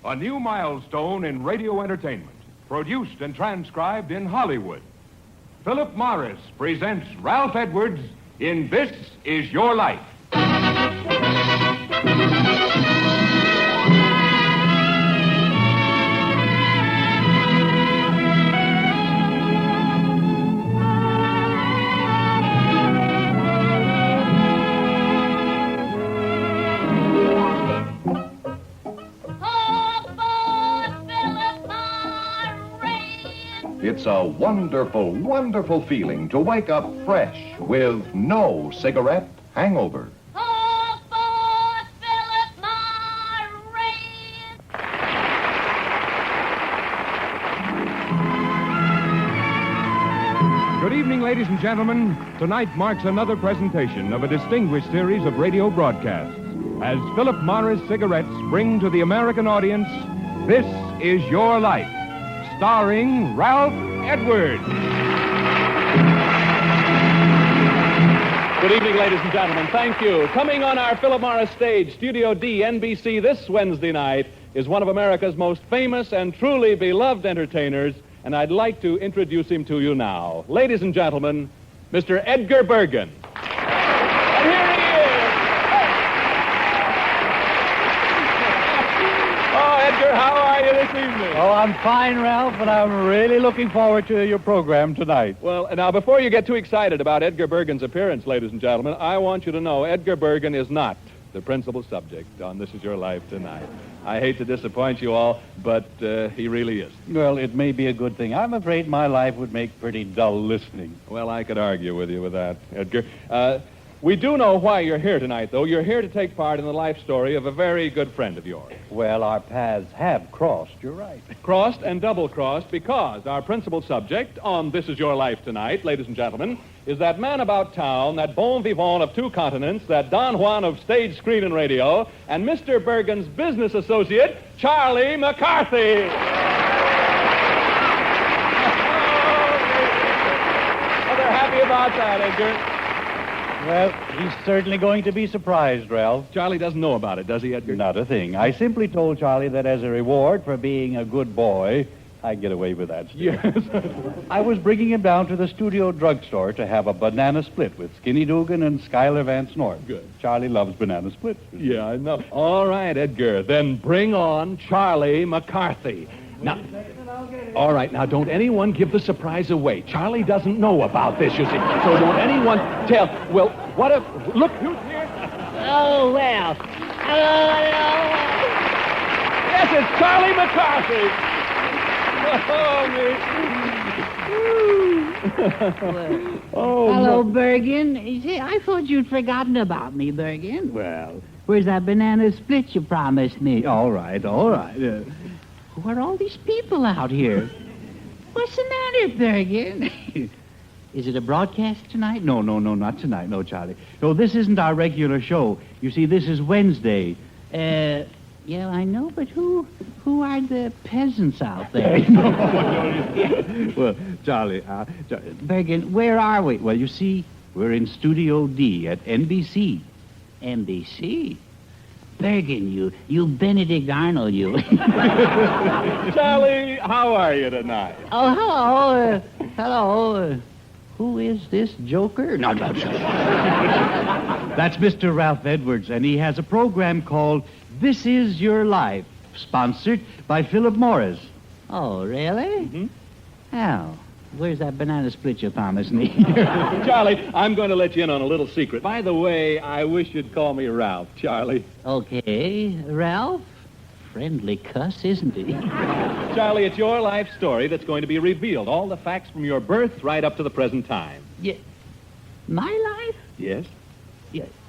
a new milestone in radio entertainment, produced and transcribed in Hollywood. Philip Morris presents Ralph Edwards in This Is Your Life. It's a wonderful, wonderful feeling to wake up fresh with no cigarette hangover. Oh, for Philip Morris. Good evening, ladies and gentlemen. Tonight marks another presentation of a distinguished series of radio broadcasts as Philip Morris cigarettes bring to the American audience This Is Your Life, starring Ralph Edwards. Good evening, ladies and gentlemen. Thank you. Coming on our Philip Morris stage, Studio D, NBC, this Wednesday night, is one of America's most famous and truly beloved entertainers, and I'd like to introduce him to you now. Ladies and gentlemen, Mr. Edgar Bergen. And here he is. Oh, Edgar, how are you this evening? Oh, I'm fine, Ralph, and I'm really looking forward to your program tonight. Well, now, before you get too excited about Edgar Bergen's appearance, ladies and gentlemen, I want you to know Edgar Bergen is not the principal subject on This Is Your Life tonight. I hate to disappoint you all, but he really is. Well, it may be a good thing. I'm afraid my life would make pretty dull listening. Well, I could argue with you with that, Edgar. We do know why you're here tonight, though. You're here to take part in the life story of a very good friend of yours. Well, our paths have crossed, you're right. Crossed and double-crossed because our principal subject on This Is Your Life tonight, ladies and gentlemen, is that man about town, that bon vivant of two continents, that Don Juan of stage, screen, and radio, and Mr. Bergen's business associate, Charlie McCarthy. Oh, they're happy about that, Edgar. Well, he's certainly going to be surprised, Ralph. Charlie doesn't know about it, does he, Edgar? Not a thing. I simply told Charlie that as a reward for being a good boy, I'd get away with that still. Yes. I was bringing him down to the studio drugstore to have a banana split with Skinny Dugan and Schuyler Van Snort. Good. Charlie loves banana splits. Yeah, I know. All right, Edgar, then bring on Charlie McCarthy. Now, all right, now don't anyone give the surprise away. Charlie doesn't know about this, you see. So don't anyone tell. Well, what if... Look, who's here? Oh, well. Hello. Yes, it's Charlie McCarthy. Oh, Hello, no. Bergen. Say, I thought you'd forgotten about me, Bergen. Well, where's that banana split you promised me? All right. Who are all these people out here? What's the matter, Bergen? Is it a broadcast tonight? No, not tonight. No, Charlie. No, this isn't our regular show. You see, this is Wednesday. Yeah, I know, but who are the peasants out there? Well, Charlie, Bergen, where are we? Well, you see, we're in Studio D at NBC. NBC? Bergen, you Benedict Arnold, you. Charlie, how are you tonight? Oh, hello. Hello. Who is this joker? No. That's Mr. Ralph Edwards, and he has a program called This Is Your Life, sponsored by Philip Morris. Oh, really? Mm-hmm. Oh, where's that banana split you promised me? Charlie, I'm going to let you in on a little secret. By the way, I wish you'd call me Ralph, Charlie. Okay, Ralph. Friendly cuss, isn't he? Charlie, it's your life story that's going to be revealed. All the facts from your birth right up to the present time. Yeah. My life? Yes?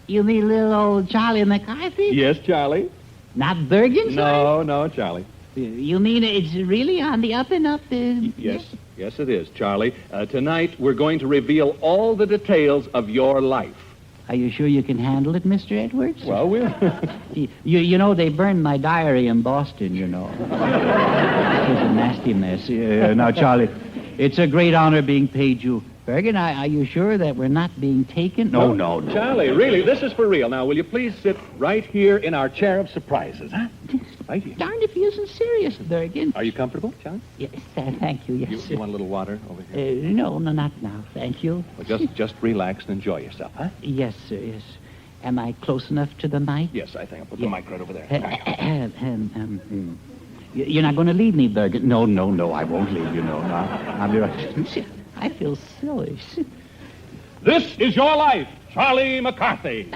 You mean little old Charlie McCarthy? Yes, Charlie. Not Bergen's life? No, Charlie. You mean it's really on the up and up? Yes, it is, Charlie. Tonight, we're going to reveal all the details of your life. Are you sure you can handle it, Mr. Edwards? Well, we'll... You know, they burned my diary in Boston, you know. It was a nasty mess. Now, Charlie, it's a great honor being paid you. Bergen, are you sure that we're not being taken? No. Charlie, really, this is for real. Now, will you please sit right here in our chair of surprises, huh? Right here. Darned if he isn't serious, Bergen. Are you comfortable, Charlie? Yes, thank you, yes, You sir. want a little water over here? No, not now, thank you. Well, just relax and enjoy yourself, huh? Yes, sir, yes. Am I close enough to the mic? Yes, I think I'll put the mic right over there. You're not going to leave me, Bergen? No, I won't leave you, no. I'll be right. I feel silly. This is your life, Charlie McCarthy.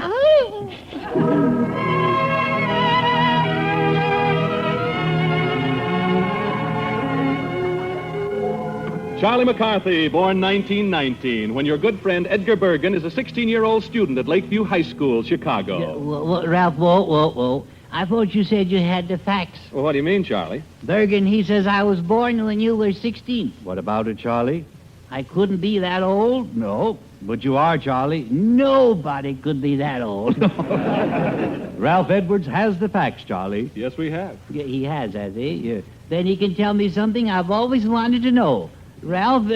Charlie McCarthy, born 1919, when your good friend Edgar Bergen is a 16-year-old student at Lakeview High School, Chicago. Ralph, whoa. I thought you said you had the facts. Well, what do you mean, Charlie? Bergen, he says I was born when you were 16. What about it, Charlie? I couldn't be that old. No, but you are, Charlie. Nobody could be that old. Ralph Edwards has the facts, Charlie. Yes, we have. Yeah, he has he? Yeah. Then he can tell me something I've always wanted to know. Ralph,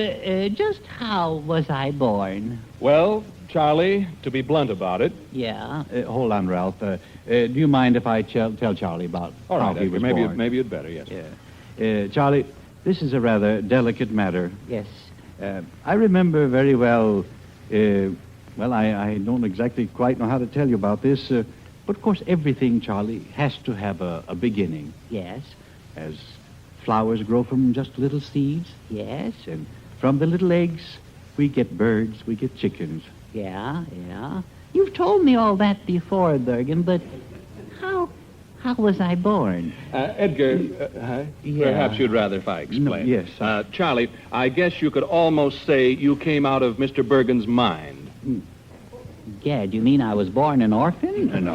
just how was I born? Well, Charlie, to be blunt about it. Yeah. Hold on, Ralph. Do you mind if I tell Charlie about All how right, he was Edgar, born? maybe you'd better, yes. Yeah. Charlie, this is a rather delicate matter. Yes. I remember very well, I don't exactly quite know how to tell you about this, but of course everything, Charlie, has to have a beginning. Yes. As flowers grow from just little seeds, Yes. and from the little eggs, we get birds, we get chickens. Yeah. You've told me all that before, Bergen, but how was I born? Edgar, Yeah. perhaps you'd rather if I explain. No, yes. Charlie, I guess you could almost say you came out of Mr. Bergen's mind. Gad, you mean I was born an orphan? No.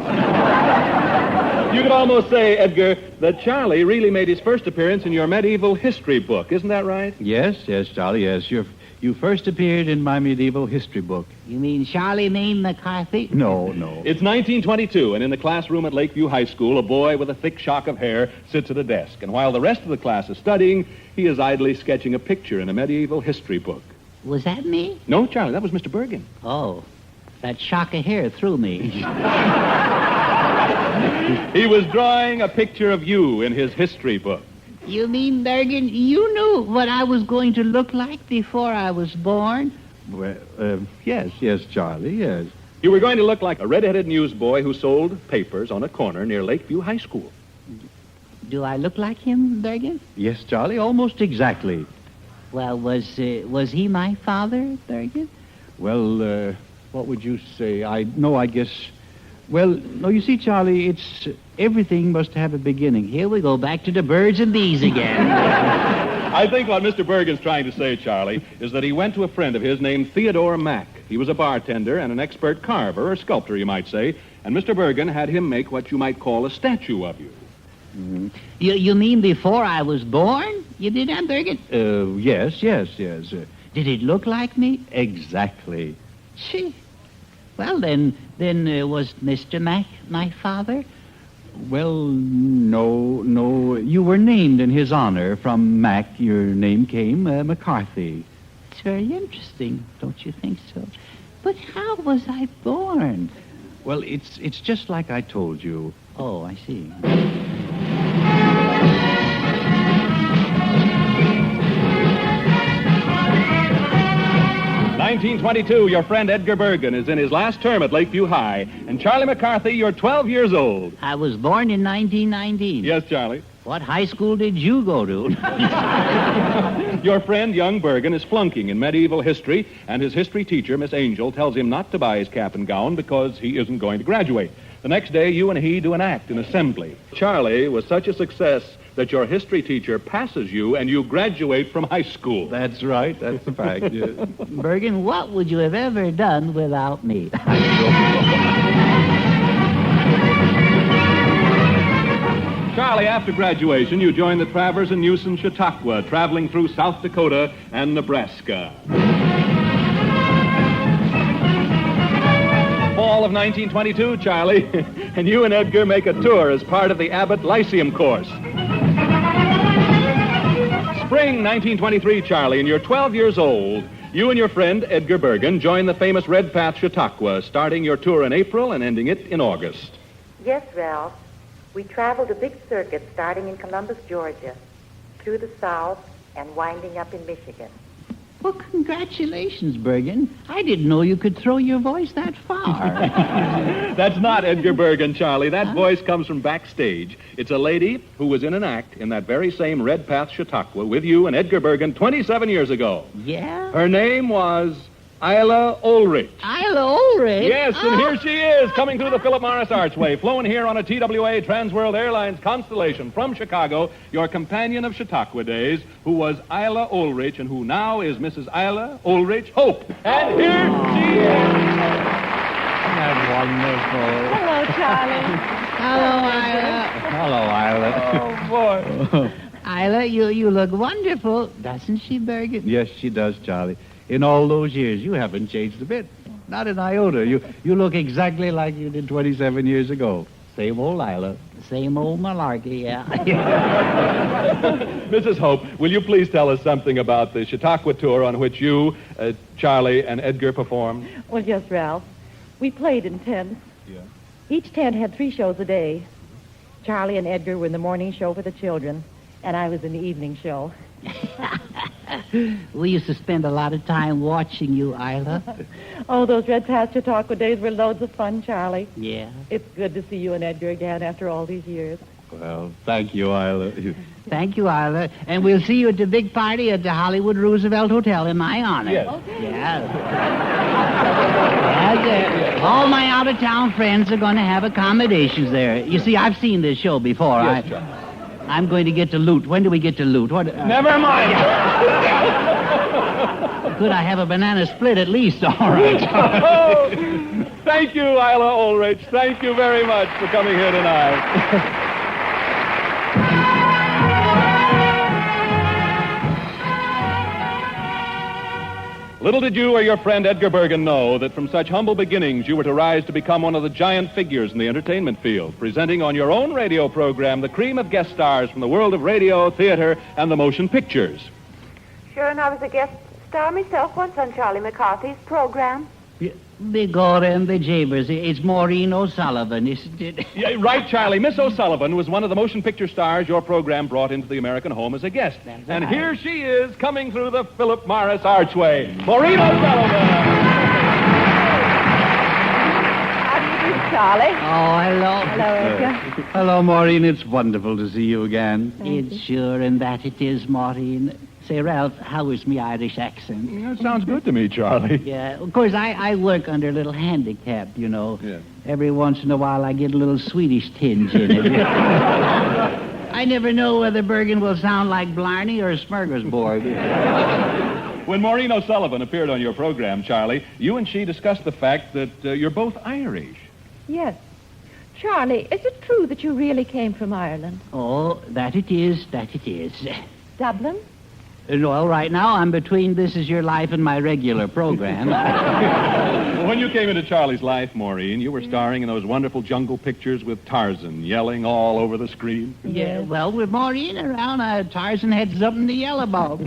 You could almost say, Edgar, that Charlie really made his first appearance in your medieval history book. Isn't that right? Yes, Charlie, yes. You first appeared in my medieval history book. You mean Charlemagne McCarthy? No. It's 1922, and in the classroom at Lakeview High School, a boy with a thick shock of hair sits at a desk. And while the rest of the class is studying, he is idly sketching a picture in a medieval history book. Was that me? No, Charlie, that was Mr. Bergen. Oh, that shock of hair threw me. He was drawing a picture of you in his history book. You mean, Bergen, you knew what I was going to look like before I was born? Well, yes, Charlie, yes. You were going to look like a red-headed newsboy who sold papers on a corner near Lakeview High School. Do I look like him, Bergen? Yes, Charlie, almost exactly. Well, was he my father, Bergen? Well, what would you say? I guess... Well, no, you see, Charlie, everything must have a beginning. Here we go, back to the birds and bees again. I think what Mr. Bergen's trying to say, Charlie, is that he went to a friend of his named Theodore Mack. He was a bartender and an expert carver, or sculptor, you might say, and Mr. Bergen had him make what you might call a statue of you. Mm-hmm. You mean before I was born? You did that, Bergen? Yes. Did it look like me? Exactly. Gee. Well, then was Mr. Mack my father? Well, no. You were named in his honor. From Mack, your name came McCarthy. It's very interesting, don't you think so? But how was I born? Well, it's just like I told you. Oh, I see. 1922, your friend Edgar Bergen is in his last term at Lakeview High. And Charlie McCarthy, you're 12 years old. I was born in 1919. Yes, Charlie. What high school did you go to? Your friend, young Bergen, is flunking in medieval history, and his history teacher, Miss Angel, tells him not to buy his cap and gown because he isn't going to graduate. The next day, you and he do an act in assembly. Charlie was such a success that your history teacher passes you and you graduate from high school. That's right. That's the fact. Yeah. Bergen, what would you have ever done without me? Charlie, after graduation, you joined the Travers and Newson Chautauqua, traveling through South Dakota and Nebraska. Fall of 1922, Charlie, and you and Edgar make a tour as part of the Abbott Lyceum course. Spring 1923, Charlie, and you're 12 years old. You and your friend, Edgar Bergen, join the famous Red Path Chautauqua, starting your tour in April and ending it in August. Yes, Ralph. We traveled a big circuit starting in Columbus, Georgia, through the South and winding up in Michigan. Well, congratulations, Bergen. I didn't know you could throw your voice that far. That's not Edgar Bergen, Charlie. That voice comes from backstage. It's a lady who was in an act in that very same Red Path Chautauqua with you and Edgar Bergen 27 years ago. Yeah? Her name was Isla Ulrich. Isla Ulrich? Yes, and here she is, coming through the Philip Morris Archway, flown here on a TWA Transworld Airlines Constellation from Chicago, your companion of Chautauqua days, who was Isla Ulrich, and who now is Mrs. Isla Ulrich Hope. And here she is. Isn't that Hello, Isla. wonderful? Hello, Isla. Oh, boy. Isla, you look wonderful, doesn't she, Bergen? Yes, she does, Charlie. In all those years, you haven't changed a bit. Not an iota. You look exactly like you did 27 years ago. Same old Isla. Same old malarkey, yeah. Mrs. Hope, will you please tell us something about the Chautauqua tour on which you, Charlie, and Edgar performed? Well, yes, Ralph. We played in tents. Yeah. Each tent had 3 shows a day. Charlie and Edgar were in the morning show for the children, and I was in the evening show. We used to spend a lot of time watching you, Isla. Oh, those Red Path Chautauqua days were loads of fun, Charlie. Yeah. It's good to see you and Edgar again after all these years. Well, thank you, Isla. Thank you, Isla. And we'll see you at the big party at the Hollywood Roosevelt Hotel in my honor. Yes. Okay. Yeah. All my out-of-town friends are going to have accommodations there. You see, I've seen this show before. Yes, Charlie. I'm going to get to loot. When do we get to loot? Never mind. Could I have a banana split at least? All right. Thank you, Isla Ulrich. Thank you very much for coming here tonight. Little did you or your friend Edgar Bergen know that from such humble beginnings you were to rise to become one of the giant figures in the entertainment field, presenting on your own radio program the cream of guest stars from the world of radio, theater, and the motion pictures. Sure, and I was a guest star myself once on Charlie McCarthy's program. The gore and the jabers. It's Maureen O'Sullivan, isn't it? Yeah, right, Charlie. Miss O'Sullivan was one of the motion picture stars your program brought into the American home as a guest. That's And right. here she is, coming through the Philip Morris Archway. Maureen O'Sullivan! How do you do, Charlie? Oh, hello. Hello, Edgar. Hello, Maureen. It's wonderful to see you again. It's sure, and that it is, Maureen. Say, Ralph, how is me Irish accent? That sounds good to me, Charlie. Yeah, of course, I work under a little handicap, you know. Yeah. Every once in a while, I get a little Swedish tinge in it. I never know whether Bergen will sound like Blarney or Smorgasbord. When Maureen O'Sullivan appeared on your program, Charlie, you and she discussed the fact that you're both Irish. Yes. Charlie, is it true that you really came from Ireland? Oh, that it is, that it is. Dublin? Well, right now, I'm between This Is Your Life and my regular program. Well, when you came into Charlie's life, Maureen, you were starring in those wonderful jungle pictures with Tarzan yelling all over the screen. Yeah, well, with Maureen around, Tarzan had something to yell about.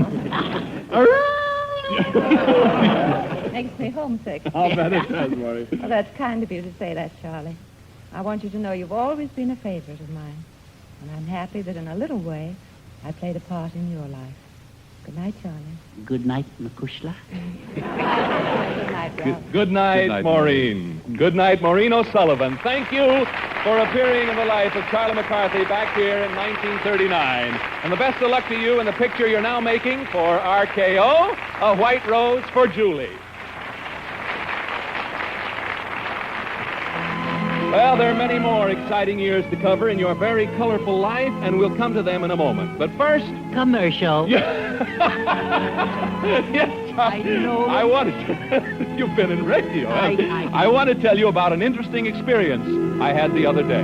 Makes me homesick. I'll bet it does, Maureen. Well, that's kind of you to say that, Charlie. I want you to know you've always been a favorite of mine. And I'm happy that in a little way, I played a part in your life. Good night, Charlie. Good night, Makushla. Good night, Ralph. Good night, night, Maureen. Good night, Maureen O'Sullivan. Thank you for appearing in the life of Charlie McCarthy back here in 1939. And the best of luck to you in the picture you're now making for RKO, A White Rose for Julie. Well, there are many more exciting years to cover in your very colorful life, and we'll come to them in a moment. But first... Commercial. Yes, Charlie. I know. I want to... You've been in radio. I want to tell you about an interesting experience I had the other day.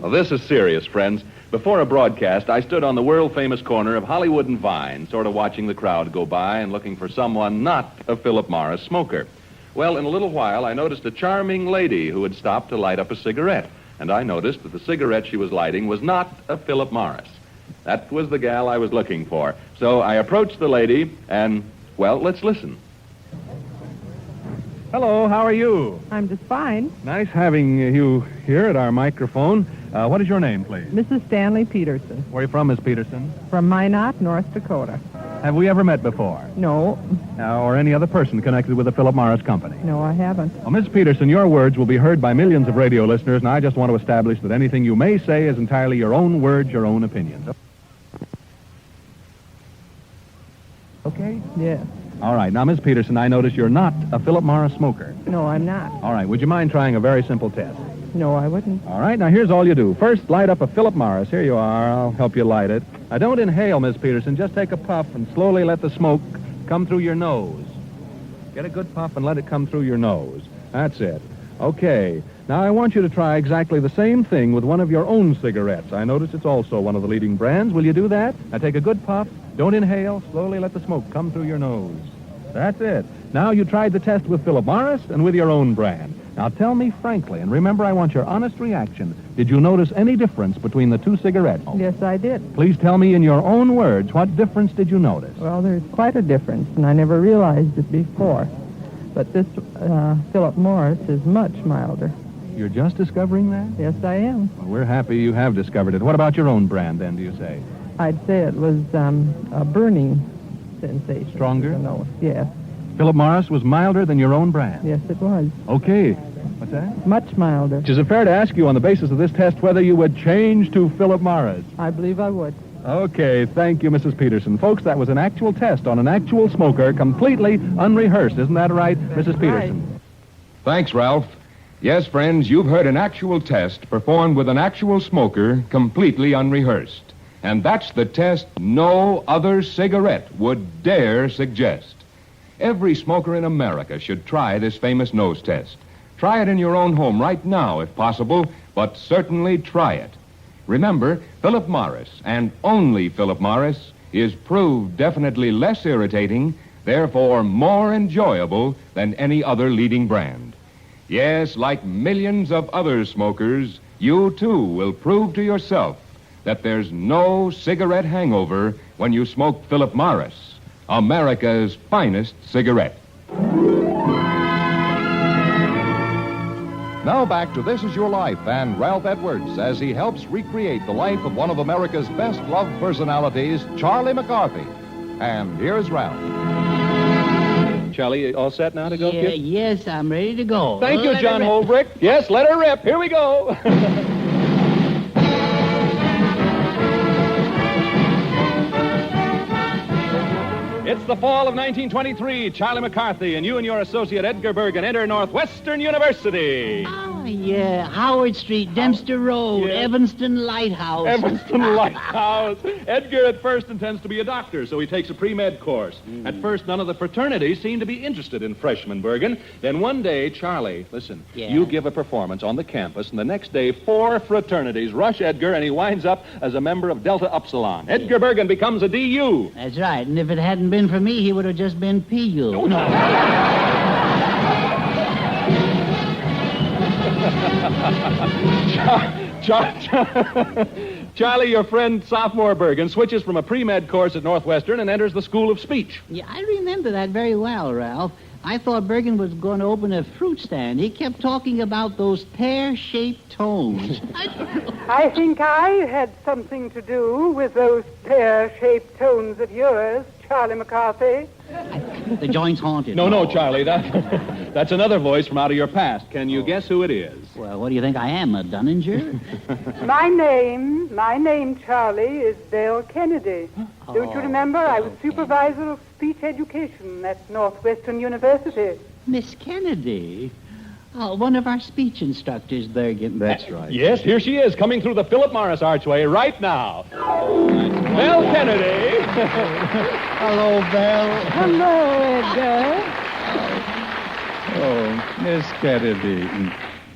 Well, this is serious, friends. Before a broadcast, I stood on the world-famous corner of Hollywood and Vine, sort of watching the crowd go by and looking for someone not a Philip Morris smoker. Well, in a little while, I noticed a charming lady who had stopped to light up a cigarette. And I noticed that the cigarette she was lighting was not a Philip Morris. That was the gal I was looking for. So I approached the lady and, well, let's listen. Hello, how are you? I'm just fine. Nice having you here at our microphone. What is your name, please? Mrs. Stanley Peterson Where are you from, Miss Peterson? from Minot, North Dakota. Have we ever met before? No, Or any other person connected with the Philip Morris Company? no, I haven't. Well, Miss Peterson, your words will be heard by millions of radio listeners, and I just want to establish that anything you may say is entirely your own words, your own opinions. Okay? Yes. All right. Now, Miss Peterson, I notice you're not a Philip Morris smoker. No, I'm not. All right. Would you mind trying a very simple test? No, I wouldn't. All right. Now, here's all you do. First, light up a Philip Morris. Here you are. I'll help you light it. Now, don't inhale, Miss Peterson. Just take a puff and slowly let the smoke come through your nose. Get a good puff and let it come through your nose. That's it. Okay. Now, I want you to try exactly the same thing with one of your own cigarettes. I notice it's also one of the leading brands. Will you do that? Now, take a good puff. Don't inhale. Slowly let the smoke come through your nose. That's it. Now, you tried the test with Philip Morris and with your own brand. Now, tell me frankly, and remember, I want your honest reaction. Did you notice any difference between the two cigarettes? Yes, I did. Please tell me in your own words, what difference did you notice? Well, there's quite a difference, and I never realized it before. But this Philip Morris is much milder. You're just discovering that? Yes, I am. Well, we're happy you have discovered it. What about your own brand, then, do you say? I'd say it was a burning sensation. Stronger? No, yes. Philip Morris was milder than your own brand? Yes, it was. Okay. What's that? Much milder. Is it fair to ask you on the basis of this test whether you would change to Philip Morris? I believe I would. Okay, thank you, Mrs. Peterson. Folks, that was an actual test on an actual smoker, completely unrehearsed. Isn't that right, Mrs. Peterson? Thanks, Ralph. Yes, friends, you've heard an actual test performed with an actual smoker, completely unrehearsed. And that's the test no other cigarette would dare suggest. Every smoker in America should try this famous nose test. Try it in your own home right now, if possible, but certainly try it. Remember, Philip Morris, and only Philip Morris, is proved definitely less irritating, therefore more enjoyable than any other leading brand. Yes, like millions of other smokers, you too will prove to yourself that there's no cigarette hangover when you smoke Philip Morris, America's finest cigarette. Now back to This Is Your Life and Ralph Edwards as he helps recreate the life of one of America's best-loved personalities, Charlie McCarthy. And here's Ralph. Charlie, all set now to go, kid? Yes, I'm ready to go. Thank you, Let John her rip. Holbrook. Yes, let her rip. Here we go. It's the fall of 1923. Charlie McCarthy and you and your associate Edgar Bergen enter Northwestern University. Oh, yeah. Howard Street, Dempster Road, Yeah. Evanston Lighthouse. Evanston Lighthouse. Edgar at first intends to be a doctor, so he takes a pre-med course. At first, none of the fraternities seem to be interested in freshman Bergen. Then one day, Charlie, listen, Yeah. you give a performance on the campus, and the next day, 4 fraternities rush Edgar, and he winds up as a member of Delta Upsilon. Edgar Bergen becomes a DU. That's right. And if it hadn't been for me, he would have just been PU. Charlie, your friend sophomore Bergen switches from a pre-med course at Northwestern and enters the School of Speech. Yeah, I remember that very well, Ralph. I thought Bergen was going to open a fruit stand. He kept talking about those pear-shaped tones. I think I had something to do with those pear-shaped tones of yours, Charlie McCarthy. The joint's haunted. No, Charlie, that's another voice from out of your past. Can you guess who it is? Well, what do you think I am, a Dunninger? My name, Charlie, is Dale Kennedy. Don't you remember? I was supervisor of speech education at Northwestern University. Miss Kennedy? Oh, one of our speech instructors, Bergen. That's right. Yes, here she is, coming through the Philip Morris archway right now. Belle Kennedy. Hello, Belle. Hello, Edgar. Oh, Miss Kennedy.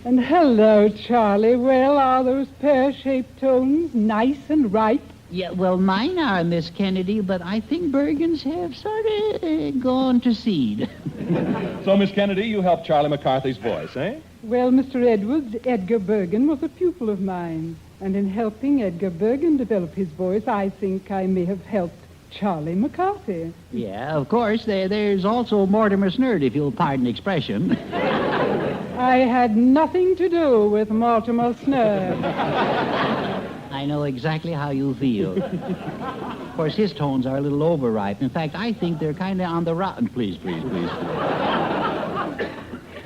And hello, Charlie. Well, are those pear-shaped tones nice and ripe? Yeah, well, mine are, Miss Kennedy, but I think Bergen's have sort of gone to seed. So, Miss Kennedy, you helped Charlie McCarthy's voice, eh? Well, Mr. Edwards, Edgar Bergen was a pupil of mine. And in helping Edgar Bergen develop his voice, I think I may have helped Charlie McCarthy. Yeah, of course. There's also Mortimer Snerd, if you'll pardon the expression. I had nothing to do with Mortimer Snerd. I know exactly how you feel. Of course, his tones are a little overripe. In fact, I think they're kind of on the rotten. Please.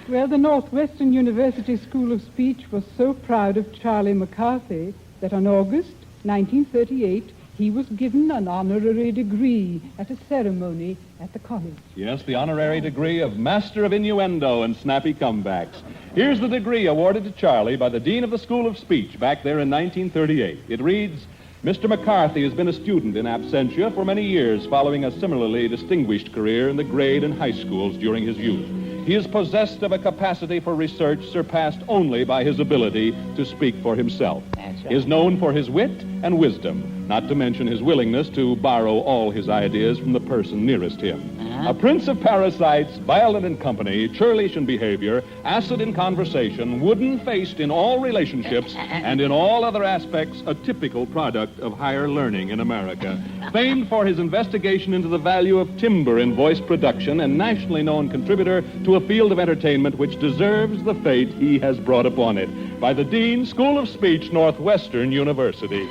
Well, the Northwestern University School of Speech was so proud of Charlie McCarthy that on August 1938, he was given an honorary degree at a ceremony at the college. Yes, the honorary degree of Master of Innuendo and Snappy Comebacks. Here's the degree awarded to Charlie by the Dean of the School of Speech back there in 1938. It reads, Mr. McCarthy has been a student in absentia for many years, following a similarly distinguished career in the grade and high schools during his youth. He is possessed of a capacity for research surpassed only by his ability to speak for himself. That's right. He is known for his wit and wisdom, not to mention his willingness to borrow all his ideas from the person nearest him. A prince of parasites, violent in company, churlish in behavior, acid in conversation, wooden-faced in all relationships, and in all other aspects, a typical product of higher learning in America. Famed for his investigation into the value of timbre in voice production, and nationally known contributor to a field of entertainment which deserves the fate he has brought upon it. By the Dean, School of Speech, Northwestern University.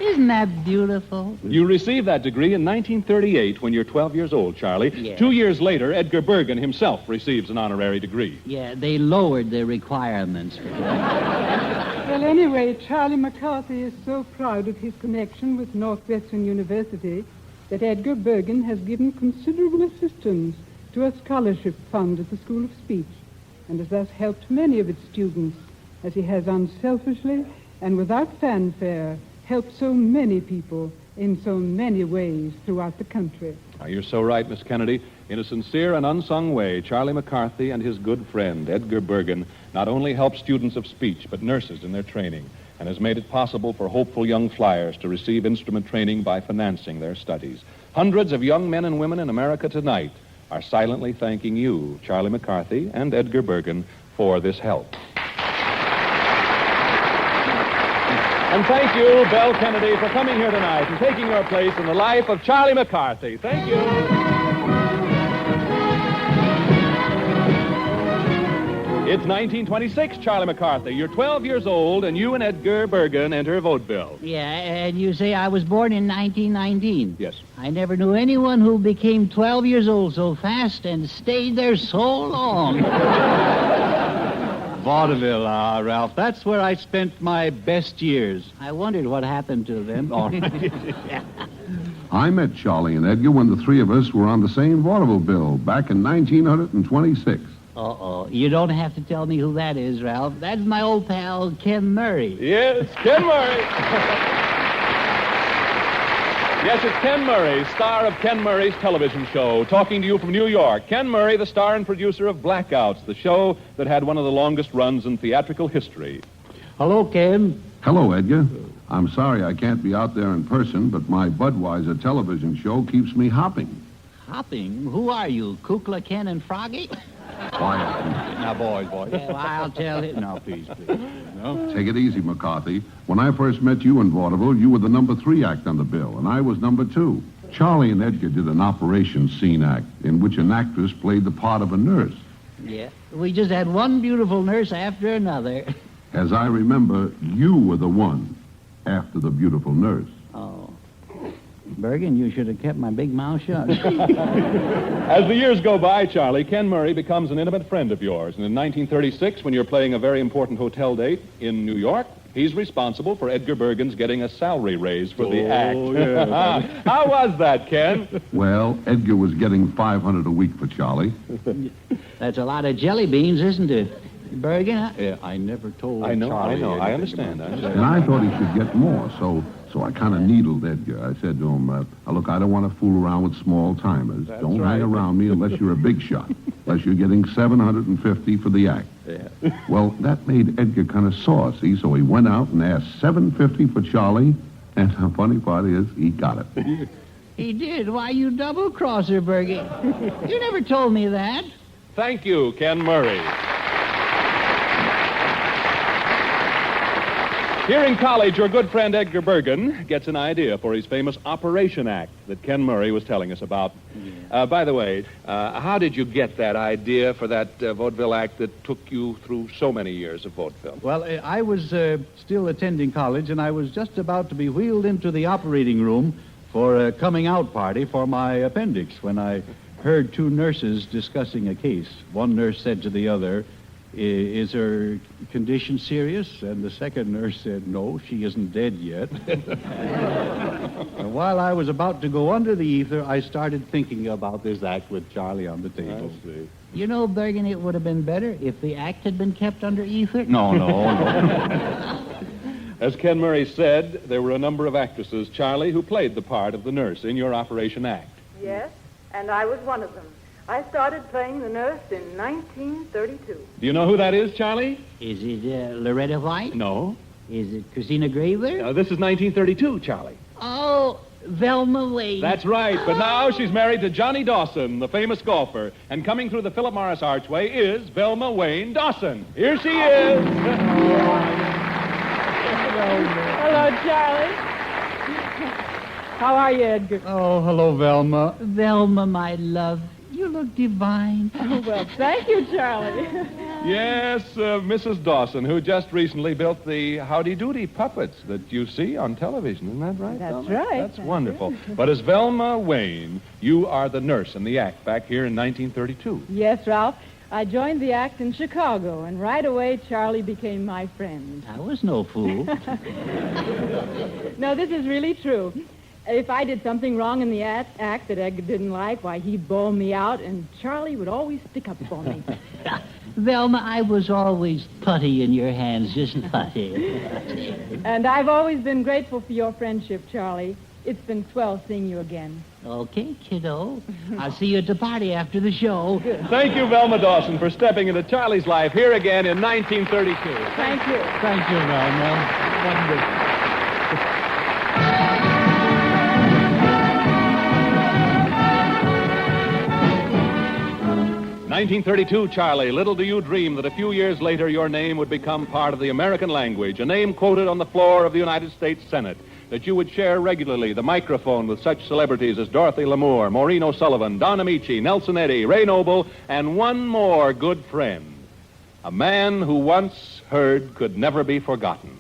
Isn't that beautiful? You received that degree in 1938 when you're 12 years old, Charlie. Yeah. 2 years later, Edgar Bergen himself receives an honorary degree. Yeah, they lowered the requirements for that. Well, anyway, Charlie McCarthy is so proud of his connection with Northwestern University that Edgar Bergen has given considerable assistance to a scholarship fund at the School of Speech, and has thus helped many of its students, as he has unselfishly and without fanfare helped so many people in so many ways throughout the country. Now, you're so right, Miss Kennedy. In a sincere and unsung way, Charlie McCarthy and his good friend, Edgar Bergen, not only help students of speech, but nurses in their training, and has made it possible for hopeful young flyers to receive instrument training by financing their studies. Hundreds of young men and women in America tonight are silently thanking you, Charlie McCarthy and Edgar Bergen, for this help. And thank you, Belle Kennedy, for coming here tonight and taking your place in the life of Charlie McCarthy. Thank you. It's 1926, Charlie McCarthy. You're 12 years old, and you and Edgar Bergen enter Vaudeville. Yeah, and you say I was born in 1919. Yes. I never knew anyone who became 12 years old so fast and stayed there so long. Vaudeville, Ralph. That's where I spent my best years. I wondered what happened to them. All right. I met Charlie and Edgar when the three of us were on the same vaudeville bill back in 1926. Uh-oh. You don't have to tell me who that is, Ralph. That's my old pal, Ken Murray. Yes, Ken Murray. Yes, it's Ken Murray, star of Ken Murray's television show, talking to you from New York. Ken Murray, the star and producer of Blackouts, the show that had one of the longest runs in theatrical history. Hello, Ken. Hello, Edgar. I'm sorry I can't be out there in person, but my Budweiser television show keeps me hopping. Hopping? Who are you, Kukla, Ken, and Froggy? Quiet. Now, boys. Yeah, well, I'll tell him. No, please. No? Take it easy, McCarthy. When I first met you in vaudeville, you were the number 3 act on the bill, and I was number 2. Charlie and Edgar did an operation scene act in which an actress played the part of a nurse. Yeah. We just had one beautiful nurse after another. As I remember, you were the one after the beautiful nurse. Oh. Bergen, you should have kept my big mouth shut. As the years go by, Charlie, Ken Murray becomes an intimate friend of yours. And in 1936, when you're playing a very important hotel date in New York, he's responsible for Edgar Bergen's getting a salary raise for the act. Yeah. How was that, Ken? Well, Edgar was getting $500 a week for Charlie. That's a lot of jelly beans, isn't it? Bergen? Yeah, I never told I know, Charlie. I understand. And I thought he should get more, so I kind of needled Edgar. I said to him, look, I don't want to fool around with small-timers. Don't hang around me unless you're a big shot, unless you're getting $750 for the act. Yeah. Well, that made Edgar kind of saucy, so he went out and asked $750 for Charlie, and the funny part is he got it. He did. Why, you double-crosser, Bergen. You never told me that. Thank you, Ken Murray. Here in college, your good friend Edgar Bergen gets an idea for his famous Operation Act that Ken Murray was telling us about. By the way, how did you get that idea for that vaudeville act that took you through so many years of vaudeville? Well, I was still attending college, and I was just about to be wheeled into the operating room for a coming out party for my appendix when I heard two nurses discussing a case. One nurse said to the other, "Is her condition serious?" And the second nurse said, "No, she isn't dead yet." And while I was about to go under the ether, I started thinking about this act with Charlie on the table. You know, Bergen, it would have been better if the act had been kept under ether. No. As Ken Murray said, there were a number of actresses, Charlie, who played the part of the nurse in your Operation Act. Yes, and I was one of them. I started playing the nurse in 1932. Do you know who that is, Charlie? Is it Loretta White? No. Is it Christina Graver? This is 1932, Charlie. Oh, Velma Wade. That's right, but now she's married to Johnny Dawson, the famous golfer, and coming through the Philip Morris Archway is Velma Wayne Dawson. Here she is. Hello, Charlie. How are you, Edgar? Oh, hello, Velma. Velma, my love, you look divine. Oh, well, thank you, Charlie. Yes, Mrs. Dawson, who just recently built the Howdy Doody puppets that you see on television. Isn't that right, That's Velma? right. That's wonderful. But as Velma Wayne, you are the nurse in the act back here in 1932. Yes, Ralph. I joined the act in Chicago, and right away, Charlie became my friend. I was no fool. No, this is really true. If I did something wrong in the act that Edgar didn't like, why, he'd bawl me out, and Charlie would always stick up for me. Velma, I was always putty in your hands, just putty. And I've always been grateful for your friendship, Charlie. It's been swell seeing you again. Okay, kiddo. I'll see you at the party after the show. Thank you, Velma Dawson, for stepping into Charlie's life here again in 1932. Thank you. Thank you, Velma. Wonderful. 1932, Charlie. Little do you dream that a few years later your name would become part of the American language, a name quoted on the floor of the United States Senate, that you would share regularly the microphone with such celebrities as Dorothy Lamour, Maureen O'Sullivan, Don Ameche, Nelson Eddy, Ray Noble, and one more good friend. A man who once heard could never be forgotten.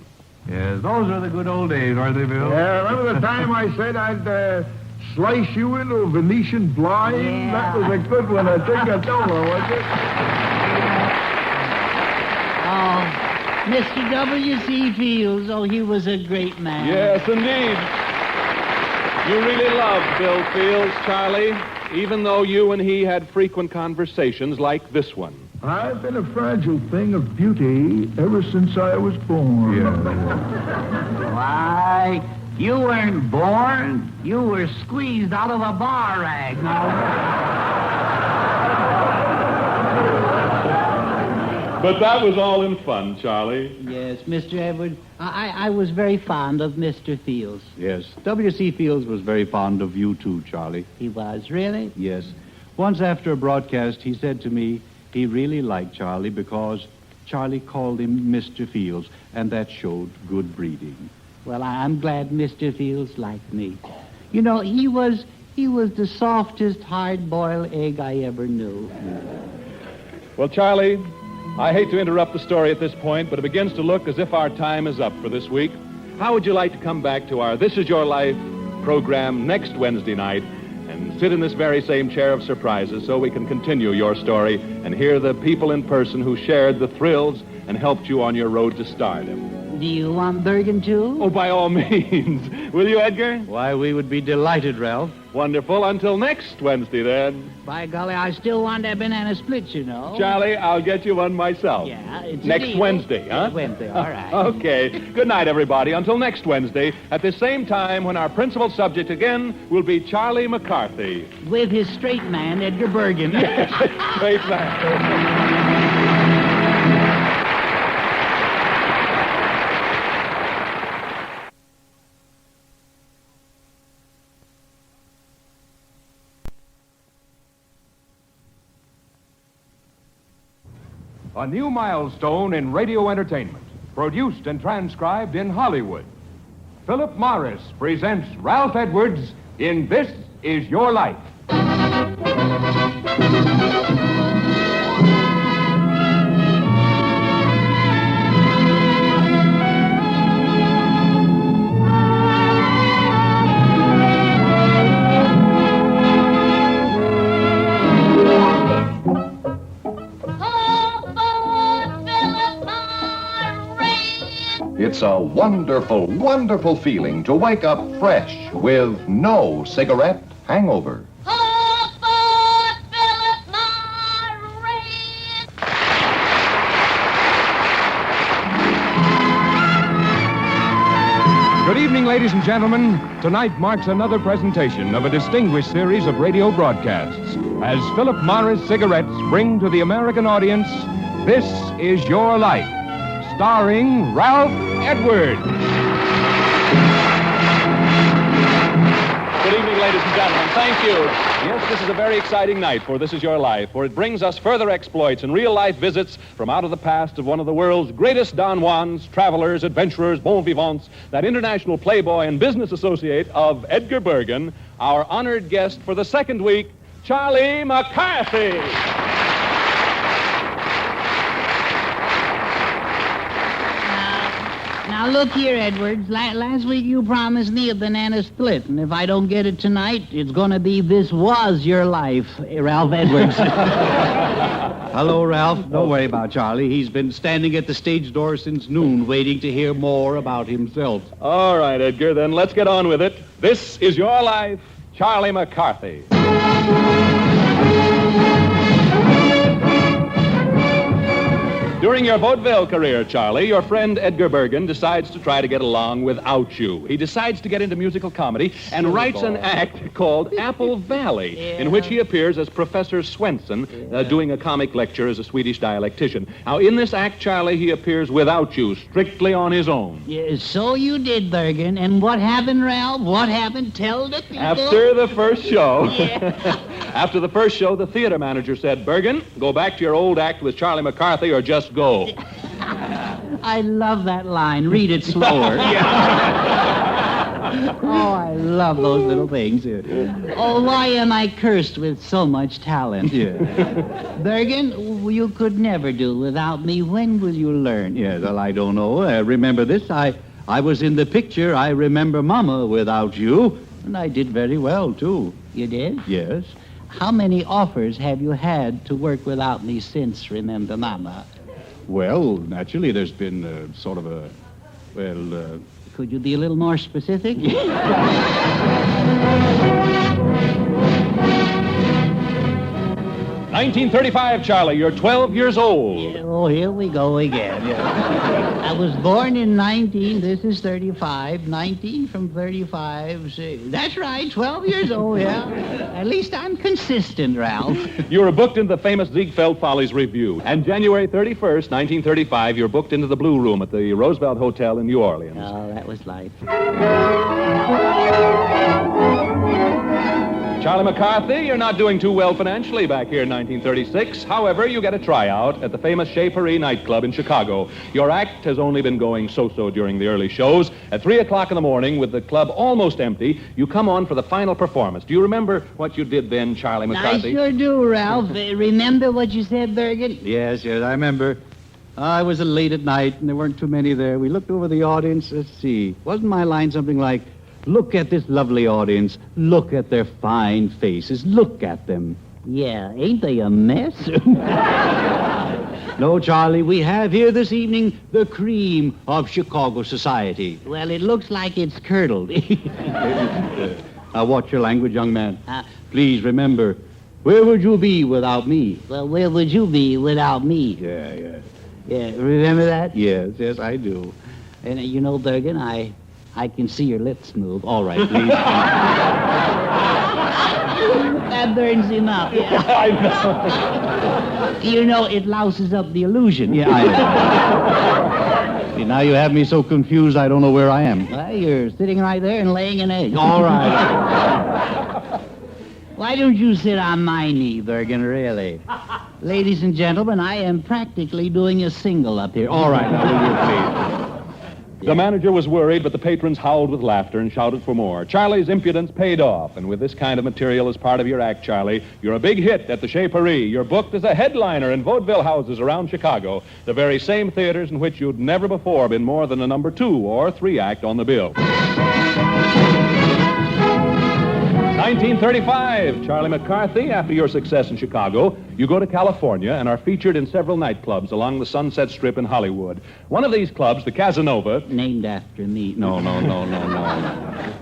Yes, those are the good old days, aren't they, Bill? Yeah, remember the time I said I'd slice you into a Venetian blind? Yeah. That was a good one. I think I told her, was it? Oh, Mr. W.C. Fields. Oh, he was a great man. Yes, indeed. You really loved Bill Fields, Charlie, even though you and he had frequent conversations like this one. I've been a fragile thing of beauty ever since I was born. Why, you weren't born. You were squeezed out of a bar rag. But that was all in fun, Charlie. Yes, Mr. Edward, I was very fond of Mr. Fields. Yes, W.C. Fields was very fond of you, too, Charlie. He was, really? Yes. Once after a broadcast, he said to me he really liked Charlie because Charlie called him Mr. Fields, and that showed good breeding. Well, I'm glad Mr. Fields liked me. You know, he was the softest hard-boiled egg I ever knew. Well, Charlie, I hate to interrupt the story at this point, but it begins to look as if our time is up for this week. How would you like to come back to our This Is Your Life program next Wednesday night and sit in this very same chair of surprises so we can continue your story and hear the people in person who shared the thrills and helped you on your road to stardom? Do you want Bergen, too? Oh, by all means. Will you, Edgar? Why, we would be delighted, Ralph. Wonderful. Until next Wednesday, then. By golly, I still want that banana split, you know. Charlie, I'll get you one myself. Yeah, it's a next deal. Wednesday, huh? Wednesday, all right. Okay. Good night, everybody. Until next Wednesday, at the same time when our principal subject again will be Charlie McCarthy. With his straight man, Edgar Bergen. Yes, straight man. A new milestone in radio entertainment. produced and transcribed in Hollywood. Philip Morris presents Ralph Edwards in This Is Your Life. It's a wonderful, wonderful feeling to wake up fresh with no cigarette hangover. Good evening, ladies and gentlemen. Tonight marks another presentation of a distinguished series of radio broadcasts as Philip Morris Cigarettes bring to the American audience This Is Your Life, starring Ralph Edwards. Good evening, ladies and gentlemen. Thank you. Yes, this is a very exciting night for This Is Your Life, for it brings us further exploits and real-life visits from out of the past of one of the world's greatest Don Juans, travelers, adventurers, bon vivants, that international playboy and business associate of Edgar Bergen, our honored guest for the second week, Charlie McCarthy. Now, look here, Edwards. Last week you promised me a banana split, and if I don't get it tonight, it's going to be This Was Your Life, Ralph Edwards. Hello, Ralph. Don't worry about Charlie. He's been standing at the stage door since noon, waiting to hear more about himself. All right, Edgar, then let's get on with it. This is your life, Charlie McCarthy. During your vaudeville career, Charlie, your friend Edgar Bergen decides to try to get along without you. He decides to get into musical comedy and writes an act called Apple Valley, in which he appears as Professor Swenson, doing a comic lecture as a Swedish dialectician. Now, in this act, Charlie, he appears without you, strictly on his own. Yeah, so you did, Bergen. And what happened, Ralph? What happened? Tell the people. After the first show, after the first show, the theater manager said, Bergen, go back to your old act with Charlie McCarthy or just go. I love that line. Read it slower. Oh, I love those little things. Oh, why am I cursed with so much talent? Bergen, you could never do without me. When will you learn? Yes, well, I don't know. Remember this? I was in the picture, I Remember Mama, without you, and I did very well, too. You did? Yes. How many offers have you had to work without me since Remember Mama? Well, naturally, there's been sort of a, Could you be a little more specific? 1935, Charlie, you're 12 years old. Yeah, oh, here we go again. I was born in 19, this is 35, 19 from 35, that's right, 12 years old, yeah. At least I'm consistent, Ralph. You were booked into the famous Ziegfeld Follies Review. And January 31st, 1935, you're booked into the Blue Room at the Roosevelt Hotel in New Orleans. Oh, that was life. Charlie McCarthy, you're not doing too well financially back here in 1936. However, you get a tryout at the famous Chez Paris nightclub in Chicago. Your act has only been going so-so during the early shows. At 3 o'clock in the morning, with the club almost empty, you come on for the final performance. Do you remember what you did then, Charlie McCarthy? I sure do, Ralph. Remember what you said, Bergen? Yes, I remember. I was late at night, and there weren't too many there. We looked over the audience. Let's see. Wasn't my line something like, look at this lovely audience. Look at their fine faces. Look at them. Yeah, ain't they a mess? No, Charlie, we have here this evening the cream of Chicago society. Well, it looks like it's curdled. Now, watch your language, young man. Please remember, where would you be without me? Well, where would you be without me? Yeah. Yeah, remember that? Yes, I do. And you know, Bergen, I can see your lips move. All right, please. That burns him up. Yeah. I know. You know, it louses up the illusion. Yeah, I know. See, now you have me so confused, I don't know where I am. Well, you're sitting right there and laying an egg. All right. Why don't you sit on my knee, Bergen, really? Ladies and gentlemen, I am practically doing a single up here. All right, now, will you please? The manager was worried, but the patrons howled with laughter and shouted for more. Charlie's impudence paid off, and with this kind of material as part of your act, Charlie, you're a big hit at the Chez Paris. You're booked as a headliner in vaudeville houses around Chicago, the very same theaters in which you'd never before been more than a number 2 or 3 act on the bill. 1935, Charlie McCarthy, after your success in Chicago, you go to California and are featured in several nightclubs along the Sunset Strip in Hollywood. One of these clubs, the Casanova... Named after me. No.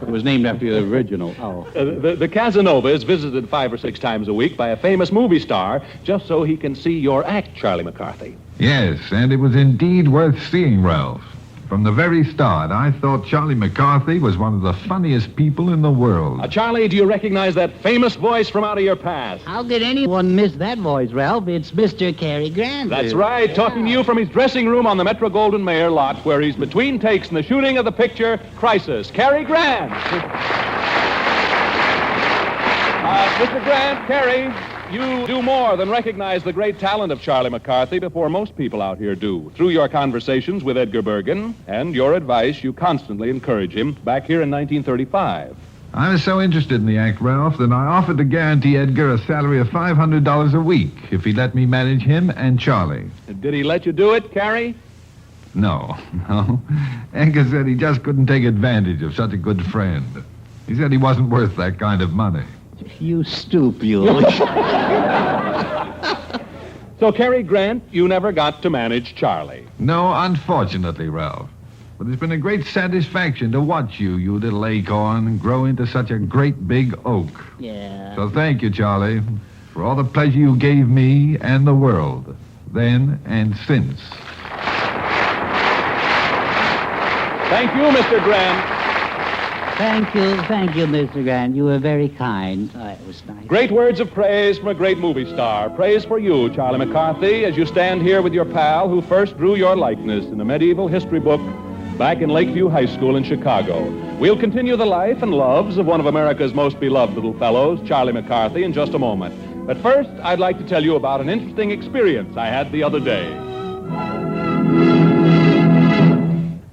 It was named after the original. Oh. The Casanova is visited 5 or 6 times a week by a famous movie star just so he can see your act, Charlie McCarthy. Yes, and it was indeed worth seeing, Ralph. From the very start, I thought Charlie McCarthy was one of the funniest people in the world. Charlie, do you recognize that famous voice from out of your past? How could anyone miss that voice, Ralph? It's Mr. Cary Grant. That's right, talking to you from his dressing room on the Metro-Goldwyn-Mayer lot, where he's between takes in the shooting of the picture Crisis. Cary Grant! Mr. Grant, Cary, you do more than recognize the great talent of Charlie McCarthy before most people out here do. Through your conversations with Edgar Bergen and your advice, you constantly encourage him back here in 1935. I was so interested in the act, Ralph, that I offered to guarantee Edgar a salary of $500 a week if he let me manage him and Charlie. Did he let you do it, Cary? No. Edgar said he just couldn't take advantage of such a good friend. He said he wasn't worth that kind of money. You stoop, you. So, Cary Grant, you never got to manage Charlie. No, unfortunately, Ralph. But it's been a great satisfaction to watch you little acorn, grow into such a great big oak. Yeah. So thank you, Charlie, for all the pleasure you gave me and the world, then and since. Thank you, Mr. Grant. Thank you, Mr. Grant. You were very kind. Oh, it was nice. Great words of praise from a great movie star. Praise for you, Charlie McCarthy, as you stand here with your pal who first drew your likeness in a medieval history book back in Lakeview High School in Chicago. We'll continue the life and loves of one of America's most beloved little fellows, Charlie McCarthy, in just a moment. But first, I'd like to tell you about an interesting experience I had the other day.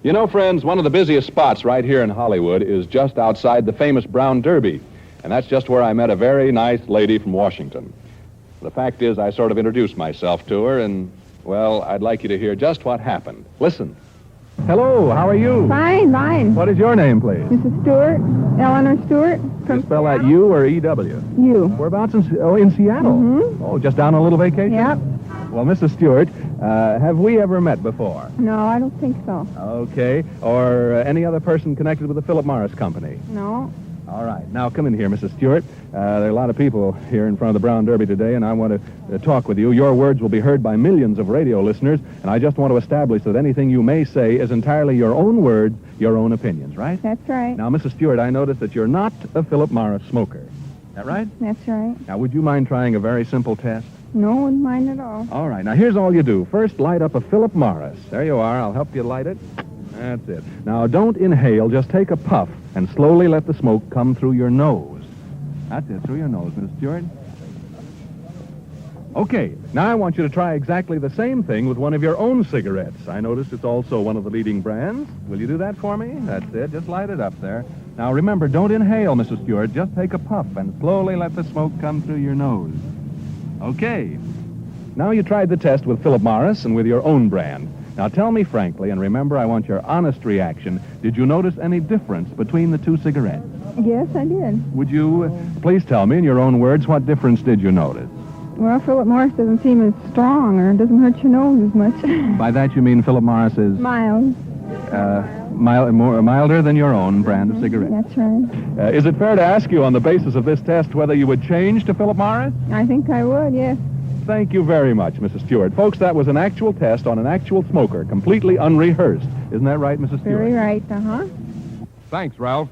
You know, friends, one of the busiest spots right here in Hollywood is just outside the famous Brown Derby. And that's just where I met a very nice lady from Washington. The fact is, I sort of introduced myself to her, and, well, I'd like you to hear just what happened. Listen. Hello, how are you? Fine. What is your name, please? Mrs. Stewart, Eleanor Stewart. You spell that U or E-W? U. Whereabouts in Seattle? Mm-hmm. Oh, just down on a little vacation? Yep. Well, Mrs. Stewart, have we ever met before? No, I don't think so. Okay. Or any other person connected with the Philip Morris Company? No. All right. Now, come in here, Mrs. Stewart. There are a lot of people here in front of the Brown Derby today, and I want to talk with you. Your words will be heard by millions of radio listeners, and I just want to establish that anything you may say is entirely your own words, your own opinions, right? That's right. Now, Mrs. Stewart, I notice that you're not a Philip Morris smoker. Is that right? That's right. Now, would you mind trying a very simple test? No, wouldn't mind at all. All right. Now, here's all you do. First, light up a Philip Morris. There you are. I'll help you light it. That's it. Now, don't inhale. Just take a puff and slowly let the smoke come through your nose. That's it, through your nose, Miss Stewart. Okay. Now, I want you to try exactly the same thing with one of your own cigarettes. I noticed it's also one of the leading brands. Will you do that for me? That's it. Just light it up there. Now, remember, don't inhale, Mrs. Stewart. Just take a puff and slowly let the smoke come through your nose. Okay. Now you tried the test with Philip Morris and with your own brand. Now tell me frankly, and remember I want your honest reaction, did you notice any difference between the two cigarettes? Yes, I did. Would you please tell me in your own words what difference did you notice? Well, Philip Morris doesn't seem as strong or doesn't hurt your nose as much. By that you mean Philip Morris is... Mild. Milder than your own brand of cigarettes. That's right. Is it fair to ask you on the basis of this test whether you would change to Philip Morris? I think I would, yes. Thank you very much, Mrs. Stewart. Folks, that was an actual test on an actual smoker, completely unrehearsed. Isn't that right, Mrs. Stewart? Very right, uh-huh. Thanks, Ralph.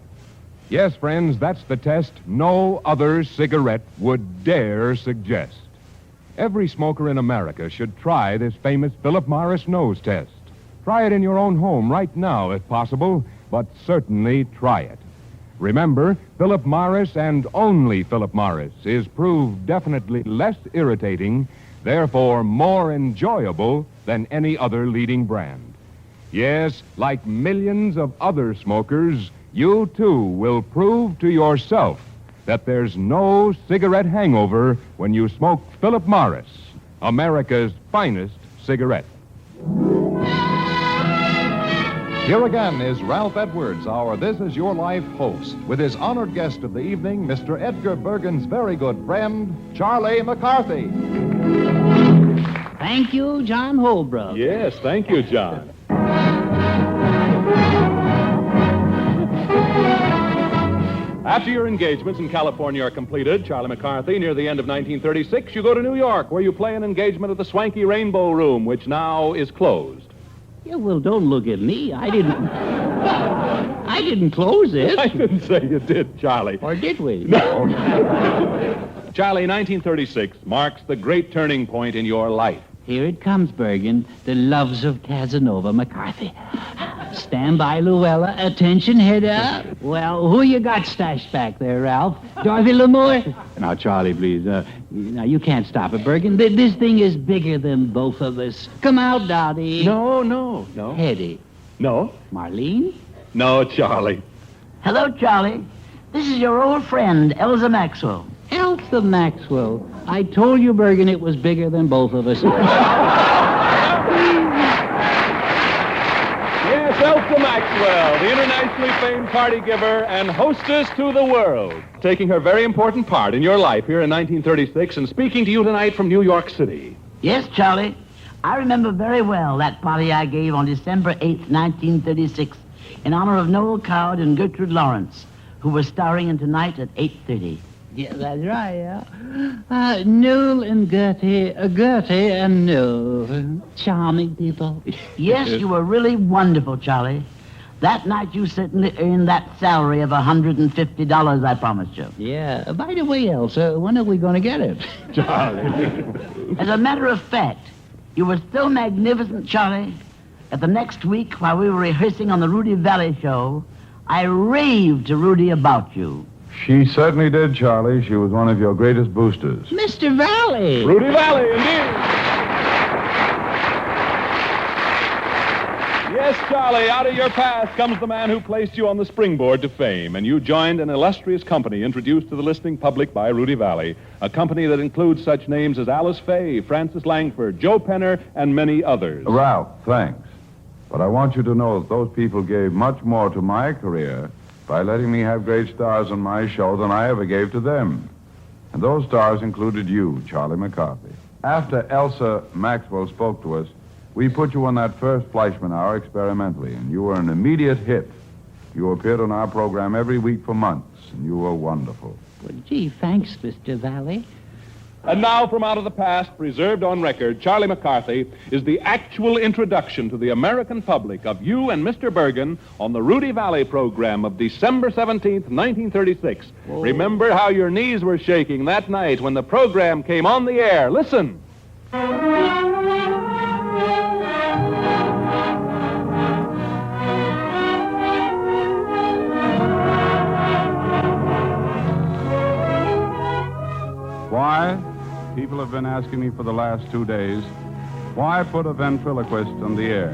Yes, friends, that's the test no other cigarette would dare suggest. Every smoker in America should try this famous Philip Morris nose test. Try it in your own home right now, if possible, but certainly try it. Remember, Philip Morris and only Philip Morris is proved definitely less irritating, therefore more enjoyable than any other leading brand. Yes, like millions of other smokers, you too will prove to yourself that there's no cigarette hangover when you smoke Philip Morris, America's finest cigarette. Here again is Ralph Edwards, our This Is Your Life host, with his honored guest of the evening, Mr. Edgar Bergen's very good friend, Charlie McCarthy. Thank you, John Holbrook. Yes, thank you, John. After your engagements in California are completed, Charlie McCarthy, near the end of 1936, you go to New York, where you play an engagement at the swanky Rainbow Room, which now is closed. Yeah, well, don't look at me. I didn't close it. I didn't say you did, Charlie. Or did we? No. Charlie, 1936 marks the great turning point in your life. Here it comes, Bergen. The loves of Casanova McCarthy. Stand by, Luella. Attention, head up. Well, who you got stashed back there, Ralph? Dorothy Lamour? Now, Charlie, please. Now, you can't stop it, Bergen. This thing is bigger than both of us. Come out, Dottie. No. Hetty. No. Marlene? No, Charlie. Hello, Charlie. This is your old friend, Elsa Maxwell. Elsa Maxwell. I told you, Bergen, it was bigger than both of us. Yes, Elsa Maxwell, the internationally famed party giver and hostess to the world, taking her very important part in your life here in 1936 and speaking to you tonight from New York City. Yes, Charlie. I remember very well that party I gave on December 8th, 1936, in honor of Noel Coward and Gertrude Lawrence, who were starring in Tonight at 8:30. Yeah, that's right, yeah. Noel and Gertie and Noel. Charming people. Yes, you were really wonderful, Charlie. That night you certainly earned that salary of $150 I promised you. Yeah. By the way, Elsa, when are we going to get it? Charlie. As a matter of fact, you were so magnificent, Charlie, that the next week while we were rehearsing on the Rudy Vallee show, I raved to Rudy about you. She certainly did, Charlie. She was one of your greatest boosters. Mr. Vallee. Rudy Vallee, indeed. Yes, Charlie, out of your past comes the man who placed you on the springboard to fame, and you joined an illustrious company introduced to the listening public by Rudy Vallee, a company that includes such names as Alice Faye, Francis Langford, Joe Penner, and many others. Ralph, thanks. But I want you to know that those people gave much more to my career by letting me have great stars on my show than I ever gave to them. And those stars included you, Charlie McCarthy. After Elsa Maxwell spoke to us, we put you on that first Fleischman Hour experimentally, and you were an immediate hit. You appeared on our program every week for months, and you were wonderful. Well, gee, thanks, Mr. Vallee. And now, from out of the past, preserved on record, Charlie McCarthy is the actual introduction to the American public of you and Mr. Bergen on the Rudy Vallee program of December 17th, 1936. Oh. Remember how your knees were shaking that night when the program came on the air. Listen. Why? People have been asking me for the last 2 days, why put a ventriloquist on the air?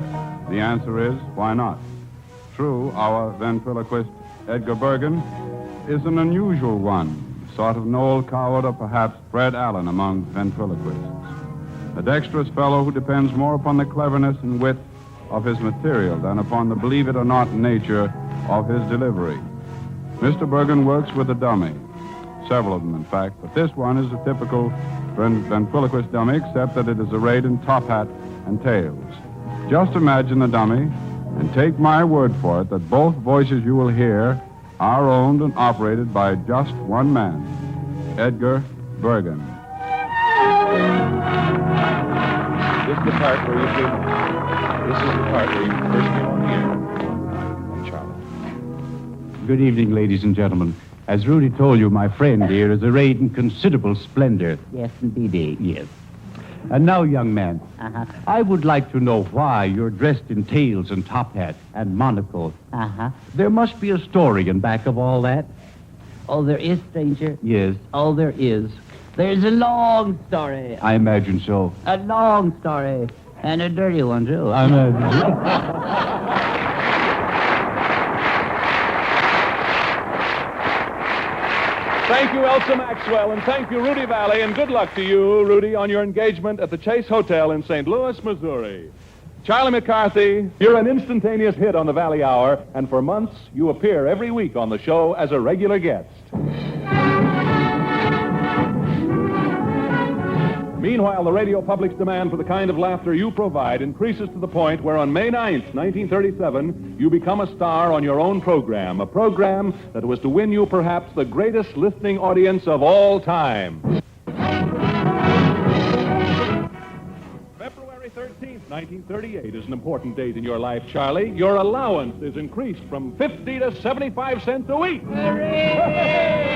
The answer is, why not? True, our ventriloquist, Edgar Bergen, is an unusual one, sort of Noel Coward or perhaps Fred Allen among ventriloquists. A dexterous fellow who depends more upon the cleverness and wit of his material than upon the believe-it-or-not nature of his delivery. Mr. Bergen works with a dummy. Several of them, in fact, but this one is a typical ventriloquist dummy, except that it is arrayed in top hat and tails. Just imagine the dummy, and take my word for it that both voices you will hear are owned and operated by just one man, Edgar Bergen. This is the part where you do. This is the part where you first came on the air. Charlie. Good evening, ladies and gentlemen. As Rudy told you, my friend here is arrayed in considerable splendor. Yes, indeed. Yes. And now, young man, I would like to know why you're dressed in tails and top hat and monocle. There must be a story in back of all that. Oh, there is, stranger? Yes. Oh, there is. There's a long story. I imagine so. A long story. And a dirty one, too. Thank you, Elsa Maxwell, and thank you, Rudy Vallee, and good luck to you, Rudy, on your engagement at the Chase Hotel in St. Louis, Missouri. Charlie McCarthy, you're an instantaneous hit on the Vallee Hour, and for months you appear every week on the show as a regular guest. Meanwhile, the radio public's demand for the kind of laughter you provide increases to the point where on May 9th, 1937, you become a star on your own program, a program that was to win you perhaps the greatest listening audience of all time. February 13th, 1938 is an important date in your life, Charlie. Your allowance is increased from 50 to 75 cents a week. Hooray!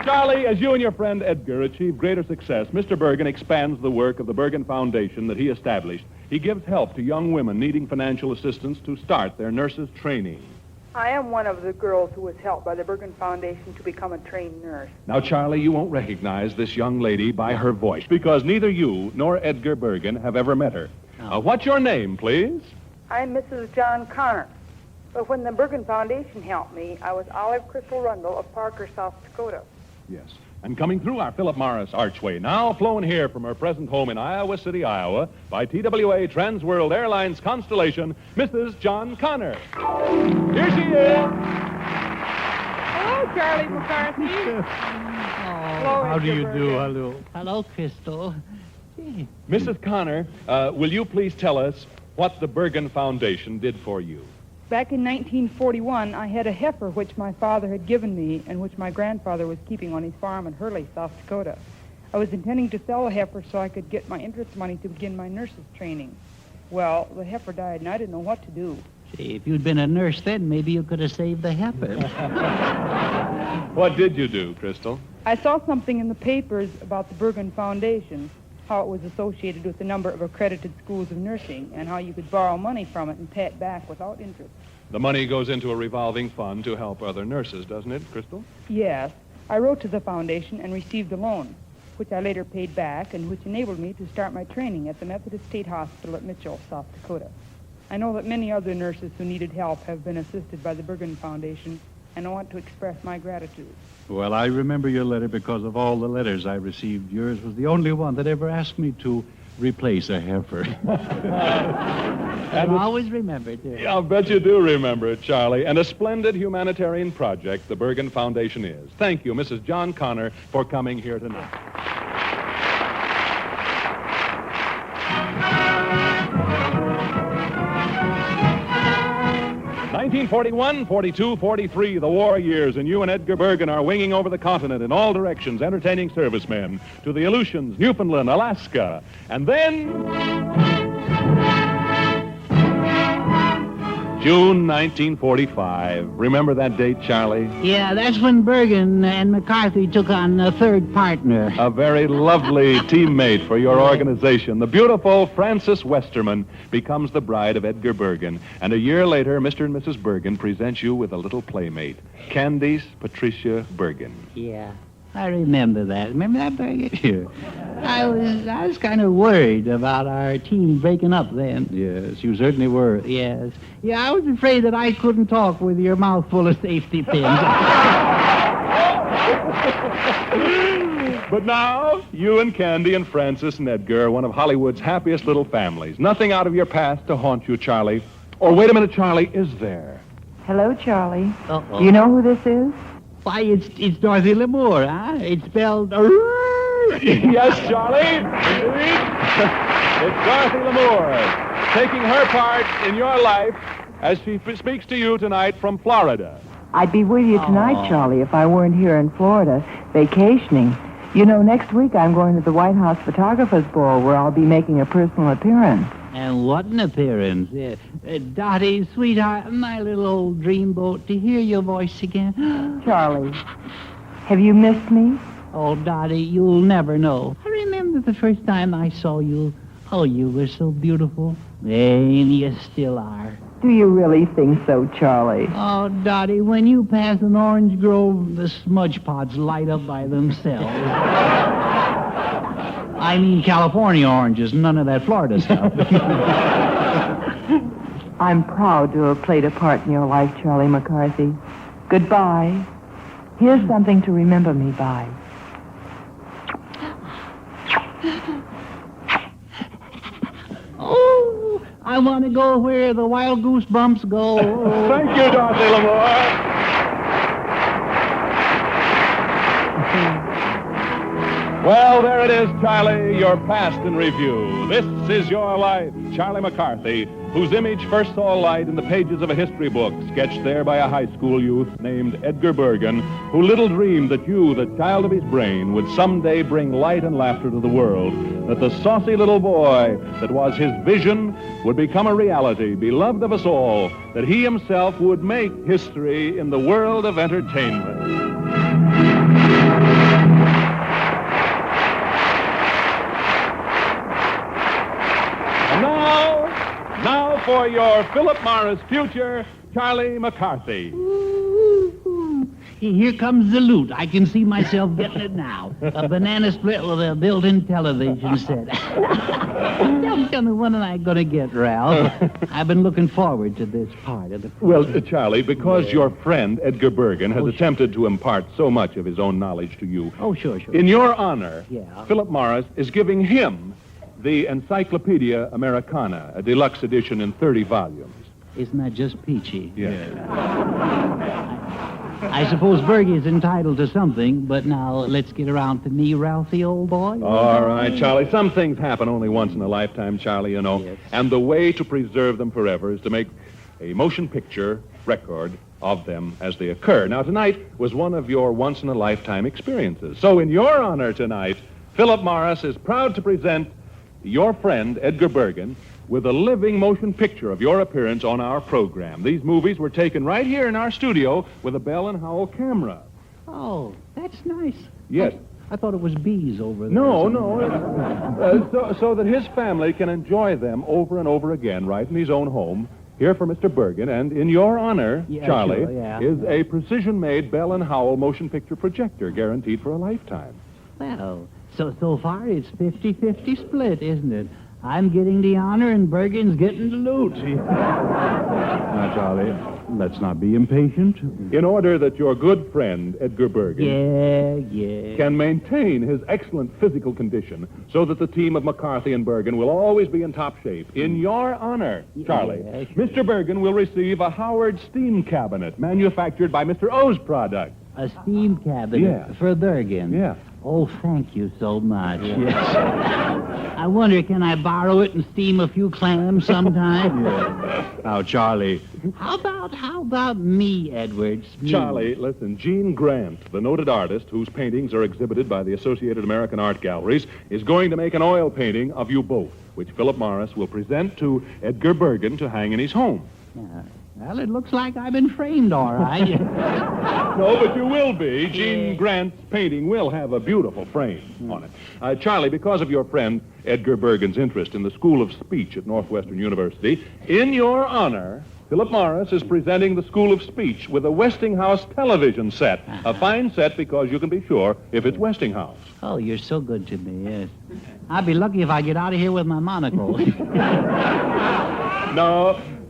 Charlie, as you and your friend Edgar achieve greater success, Mr. Bergen expands the work of the Bergen Foundation that he established. He gives help to young women needing financial assistance to start their nurses' training. I am one of the girls who was helped by the Bergen Foundation to become a trained nurse. Now, Charlie, you won't recognize this young lady by her voice because neither you nor Edgar Bergen have ever met her. What's your name, please? I'm Mrs. John Connor. But when the Bergen Foundation helped me, I was Olive Crystal Rundle of Parker, South Dakota. Yes. And coming through our Philip Morris archway, now flown here from her present home in Iowa City, Iowa, by TWA Trans World Airlines Constellation, Mrs. John Connor. Here she is. Hello, Charlie McCarthy. How do you do? Hello. Hello, Crystal. Mrs. Connor, will you please tell us what the Bergen Foundation did for you? Back in 1941, I had a heifer which my father had given me and which my grandfather was keeping on his farm in Hurley, South Dakota. I was intending to sell the heifer so I could get my interest money to begin my nurse's training. Well, the heifer died, and I didn't know what to do. Gee, if you'd been a nurse then, maybe you could have saved the heifer. What did you do, Crystal? I saw something in the papers about the Bergen Foundation, how it was associated with a number of accredited schools of nursing, and how you could borrow money from it and pay it back without interest. The money goes into a revolving fund to help other nurses, doesn't it, Crystal? Yes. I wrote to the foundation and received a loan, which I later paid back and which enabled me to start my training at the Methodist State Hospital at Mitchell, South Dakota. I know that many other nurses who needed help have been assisted by the Bergen Foundation, and I want to express my gratitude. Well, I remember your letter because of all the letters I received. Yours was the only one that ever asked me to replace a heifer. And always remember, too. Yeah, I'll bet you do remember it, Charlie. And a splendid humanitarian project the Bergen Foundation is. Thank you, Mrs. John Connor, for coming here tonight. 1941, 42, 43, the war years, and you and Edgar Bergen are winging over the continent in all directions, entertaining servicemen to the Aleutians, Newfoundland, Alaska. And then June 1945. Remember that date, Charlie? Yeah, that's when Bergen and McCarthy took on a third partner. A very lovely teammate for your organization. The beautiful Frances Westerman becomes the bride of Edgar Bergen. And a year later, Mr. and Mrs. Bergen present you with a little playmate, Candice Patricia Bergen. Yeah, I remember that. Remember that, Bergen? I was kind of worried about our team breaking up then. Yes, you certainly were. Yes. Yeah, I was afraid that I couldn't talk with your mouth full of safety pins. But now, you and Candy and Francis and Edgar are one of Hollywood's happiest little families. Nothing out of your past to haunt you, Charlie. Or wait a minute, Charlie, is there? Hello, Charlie. Uh-oh. Do you know who this is? Why, it's Dorothy Lamour, huh? It's spelled... Yes, Charlie. It's Dorothy Lamour, taking her part in your life as she speaks to you tonight from Florida. I'd be with you tonight, Charlie, if I weren't here in Florida, vacationing. You know, next week I'm going to the White House Photographers Ball, where I'll be making a personal appearance. And what an appearance. Dottie, sweetheart, my little old dreamboat, to hear your voice again. Charlie, have you missed me? Oh, Dottie, you'll never know. I remember Wasn't it the first time I saw you? Oh, you were so beautiful. And you still are. Do you really think so, Charlie? Oh, Dottie, when you pass an orange grove, the smudge pots light up by themselves. I mean California oranges, none of that Florida stuff. I'm proud to have played a part in your life, Charlie McCarthy. Goodbye. Here's something to remember me by. Oh, I want to go where the wild goose bumps go. Thank you, Dorothy Lamour. Well, there it is, Charlie, your past in review. This is your life, Charlie McCarthy, whose image first saw light in the pages of a history book sketched there by a high school youth named Edgar Bergen, who little dreamed that you, the child of his brain, would someday bring light and laughter to the world, that the saucy little boy that was his vision would become a reality, beloved of us all, that he himself would make history in the world of entertainment. Now for your Philip Morris future, Charlie McCarthy. Here comes the loot. I can see myself getting it now. A banana split with a built-in television set. Don't tell me when am I going to get, Ralph. I've been looking forward to this part of the program. Well, Charlie, because your friend, Edgar Bergen, has attempted to impart so much of his own knowledge to you. Oh, sure. In your honor, Yeah. Philip Morris is giving him the Encyclopedia Americana, a deluxe edition in 30 volumes. Isn't that just peachy? Yeah. I suppose Bergie's entitled to something, but now let's get around to me, Ralphie, old boy. All right, Charlie. Some things happen only once in a lifetime, Charlie, you know. Yes. And the way to preserve them forever is to make a motion picture record of them as they occur. Now, tonight was one of your once-in-a-lifetime experiences. So, in your honor tonight, Philip Morris is proud to present your friend, Edgar Bergen, with a living motion picture of your appearance on our program. These movies were taken right here in our studio with a Bell and Howell camera. Oh, that's nice. Yes. I thought it was bees over there. No. So that his family can enjoy them over and over again right in his own home, here for Mr. Bergen. And in your honor, Yeah, Charlie, sure, yeah. is a precision-made Bell and Howell motion picture projector guaranteed for a lifetime. Well, so far it's 50-50 split, isn't it? I'm getting the honor and Bergen's getting the loot. Now, Charlie, let's not be impatient. In order that your good friend, Edgar Bergen, Yeah. can maintain his excellent physical condition so that the team of McCarthy and Bergen will always be in top shape. In your honor, Charlie, Yeah, sure. Mr. Bergen will receive a Howard steam cabinet manufactured by Mr. O's product. A steam cabinet Yeah. for Bergen. Yeah. Oh, thank you so much. Yes. I wonder, can I borrow it and steam a few clams sometime? Now, Charlie. How about me, Edwards? Me. Charlie, listen, Gene Grant, the noted artist whose paintings are exhibited by the Associated American Art Galleries, is going to make an oil painting of you both, which Philip Morris will present to Edgar Bergen to hang in his home. Well, it looks like I've been framed, all right. No, but you will be. Gene Grant's painting will have a beautiful frame on it. Charlie, because of your friend Edgar Bergen's interest in the School of Speech at Northwestern University, in your honor, Philip Morris is presenting the School of Speech with a Westinghouse television set. A fine set because you can be sure if it's Westinghouse. Oh, you're so good to me, yes. I'll be lucky if I get out of here with my monocle.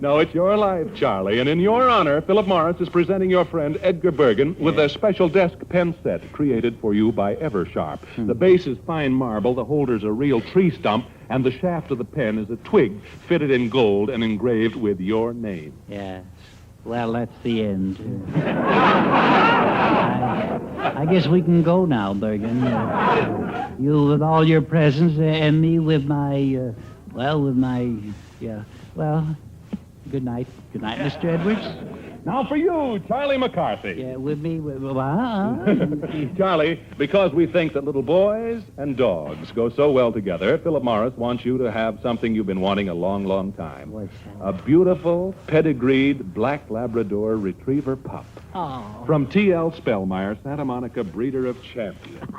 No, it's your life, Charlie. And in your honor, Philip Morris is presenting your friend Edgar Bergen with a special desk pen set created for you by Eversharp. The base is fine marble, the holder's a real tree stump, and the shaft of the pen is a twig fitted in gold and engraved with your name. Yes. Well, that's the end. I guess we can go now, Bergen. You with all your presents and me with my, Well, good night. Good night, Mr. Edwards. Now for you, Charlie McCarthy. Yeah, with me, Charlie, because we think that little boys and dogs go so well together, Philip Morris wants you to have something you've been wanting a long, long time. What's that? A beautiful, pedigreed black Labrador retriever pup. Oh. From T.L. Spellmeyer, Santa Monica breeder of champions.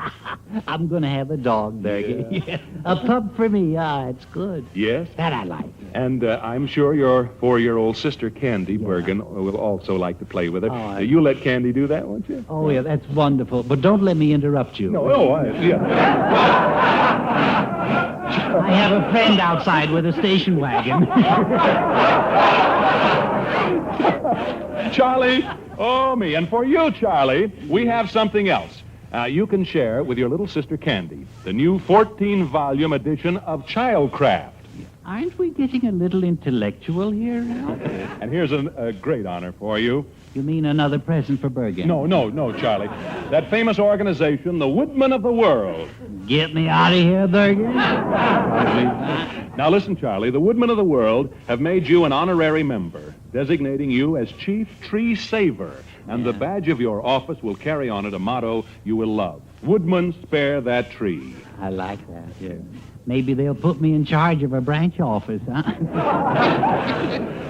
I'm going to have a dog, Bergen. Yeah. A pup for me. Ah, it's good. Yes? That I like. And I'm sure your 4-year-old sister, Candy Bergen, will also like to play with it. Oh, You let Candy do that, won't you? Oh, yeah, that's wonderful. But don't let me interrupt you. Yeah. I have a friend outside with a station wagon. Charlie, oh me. And for you, Charlie, we have something else. You can share with your little sister Candy the new 14-volume edition of Childcraft. Aren't we getting a little intellectual here, Ralph? And here's a great honor for you. You mean another present for Bergen? No, Charlie. That famous organization, the Woodmen of the World. Get me out of here, Bergen. Now listen, Charlie, the Woodmen of the World have made you an honorary member, designating you as Chief Tree Saver, and the badge of your office will carry on it a motto you will love. Woodman, spare that tree. I like that, yeah. Maybe they'll put me in charge of a branch office, huh?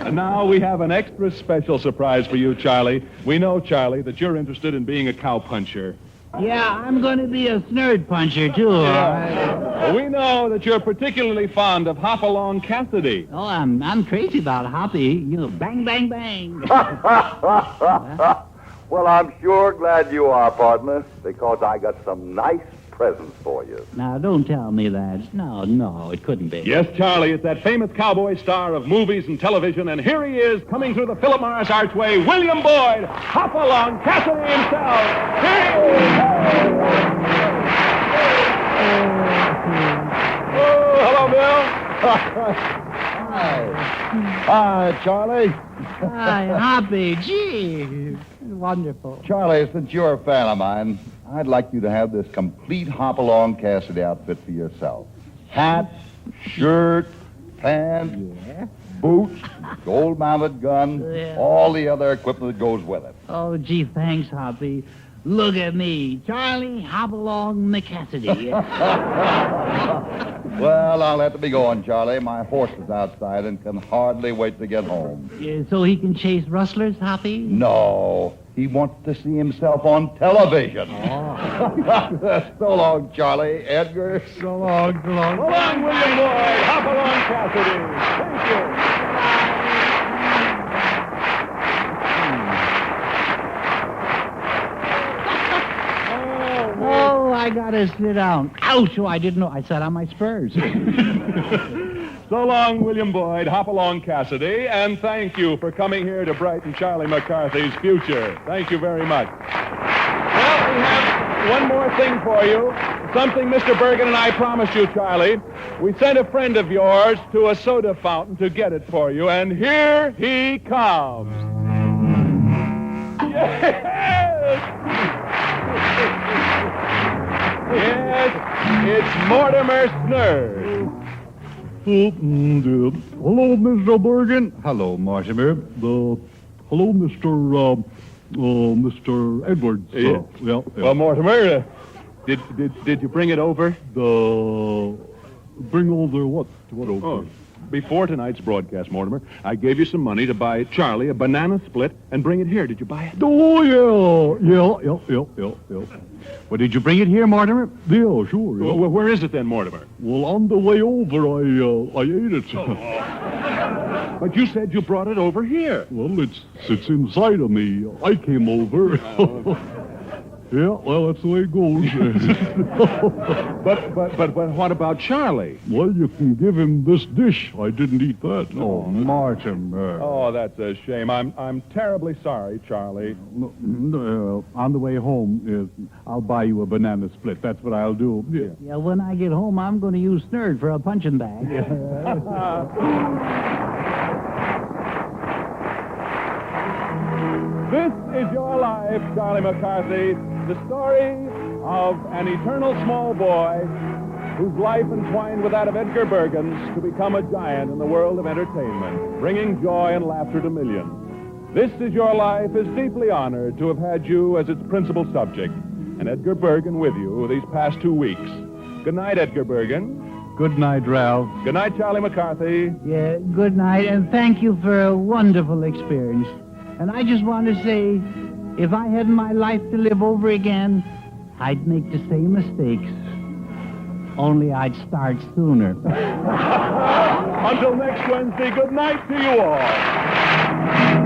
And now we have an extra special surprise for you, Charlie. We know, Charlie, that you're interested in being a cowpuncher. Yeah, I'm going to be a Snerd puncher, too. Yeah. We know that you're particularly fond of Hopalong Cassidy. Oh, I'm crazy about Hoppy. You know, bang, bang, bang. Well, I'm sure glad you are, partner, because I got some nice presents for you. Now, don't tell me that. No, it couldn't be. Yes, Charlie, it's that famous cowboy star of movies and television, and here he is, coming through the Philip Morris Archway, William Boyd, Hopalong Cassidy himself. Here he is. Oh, hello, Bill. Hi, Charlie. Hi, Hoppy. Gee, wonderful. Charlie, since you're a fan of mine, I'd like you to have this complete Hopalong Cassidy outfit for yourself. Hat, shirt, pants, boots, gold-mounted gun, all the other equipment that goes with it. Oh, gee, thanks, Hoppy. Look at me, Charlie Hopalong McCassidy. Well, I'll have to be going, Charlie. My horse is outside and can hardly wait to get home. So he can chase rustlers, Hoppy? No, he wants to see himself on television. Oh. So long, Charlie. Edgar. So long. So long, William Boyd. Hopalong Cassidy. Thank you. Oh, I gotta sit down. Ouch! Oh, I didn't know. I sat on my spurs. So long, William Boyd, Hopalong Cassidy, and thank you for coming here to brighten Charlie McCarthy's future. Thank you very much. Well, we have one more thing for you. Something Mr. Bergen and I promised you, Charlie. We sent a friend of yours to a soda fountain to get it for you, and here he comes. Yes, it's Mortimer Snerd. Hello, Mr. Bergen. Hello, Mortimer. Hello, Mr. Edwards. Yeah. Well, Mortimer, did you bring it over? Bring over what? What over? Oh, before tonight's broadcast, Mortimer, I gave you some money to buy Charlie a banana split and bring it here. Did you buy it? Oh, yeah. Well, did you bring it here, Mortimer? Yeah, sure. Yeah. Well, where is it then, Mortimer? Well, on the way over, I ate it. But you said you brought it over here. Well, it sits inside of me. I came over. Yeah, well, that's the way it goes. But what about Charlie? Well, you can give him this dish. I didn't eat that. Oh, Mortimer. Oh, that's a shame. I'm terribly sorry, Charlie. On the way home, I'll buy you a banana split. That's what I'll do. Yeah, when I get home, I'm going to use Snerd for a punching bag. This is your life, Charlie McCarthy. The story of an eternal small boy whose life entwined with that of Edgar Bergen's to become a giant in the world of entertainment, bringing joy and laughter to millions. This Is Your Life is deeply honored to have had you as its principal subject, and Edgar Bergen with you these past 2 weeks. Good night, Edgar Bergen. Good night, Ralph. Good night, Charlie McCarthy. Yeah, good night, and thank you for a wonderful experience. And I just want to say, if I had my life to live over again, I'd make the same mistakes. Only I'd start sooner. Until next Wednesday, good night to you all.